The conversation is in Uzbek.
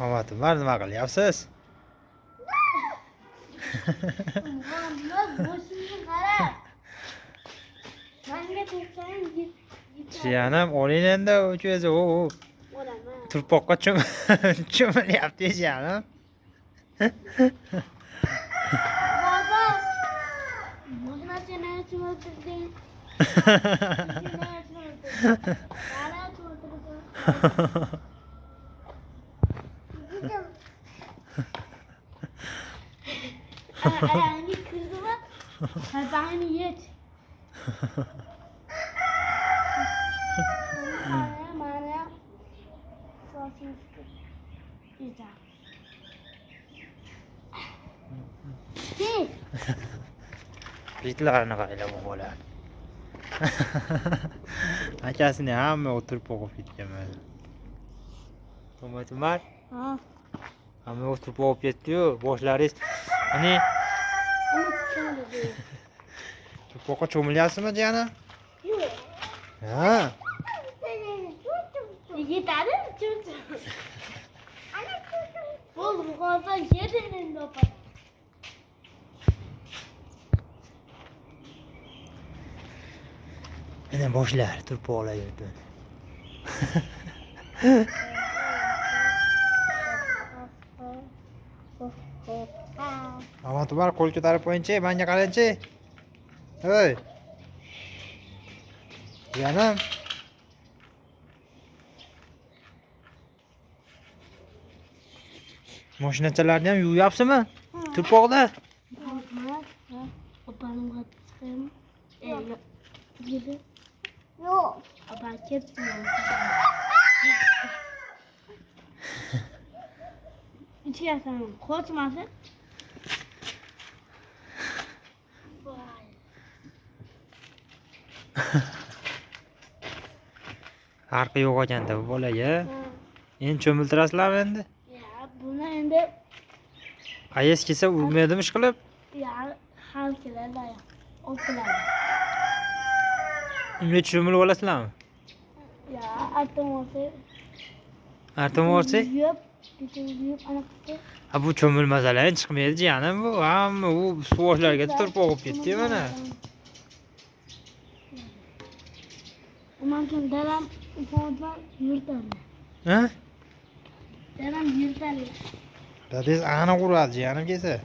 Mamatlar nima qilyapsiz? Jiyanim, oling endi o'zi u turpoqqa cho'milyapti jiyanim. Baba, bugün açana çoğaltırdın. Ayağını kırdı mı? Hayvanı yet. Mağaraya sosunu güzel. Itlarni qaranglar bu bola. Akasini hamma o'tirib o'qib ketgan mana. To'matimar. Ha. Hamma o'tirib o'qib ketdi-yu, boshlaringiz. Ani turpoqqa cho'milyapsizmi jiyanim? Yo'q. Ha. Yetadi mi cho'chib? Ana cho'chib. Bo'ldi, bu hozir yedi endi opa. Mana boshlar turpoqlar yurdi. Mamatlar qo'l ko'tarib qo'ying-chi, menga qarang-chi. Hey. Jiyanim. Mashinachalarni ham yuvyapsizmi? Turpoqda. Opaning chiqim. Gidi. Yo'q. Opa ketdi. İçersen korkmasın. Farqi yo'q ekanda bu bolaga. Endi cho'miltirasizlarmi endi? Ya buni endi Ayes kelsa urmaydimi ish qilib? ya hal keladi ya. O'qiladi. Unga cho'milib olasizlarmi? Ya artmosi. Artmosi? Yop, yop ana qildi. Ha bu cho'milmasalar chiqmaydi jiyanim bu. Hamma u suvoshlarga turib o'qib ketdi mana. Umarım dalam fazla yurtlar. Ha? Dalam yurtlar. Dadingiz aniq uradi jiyanim kelsa.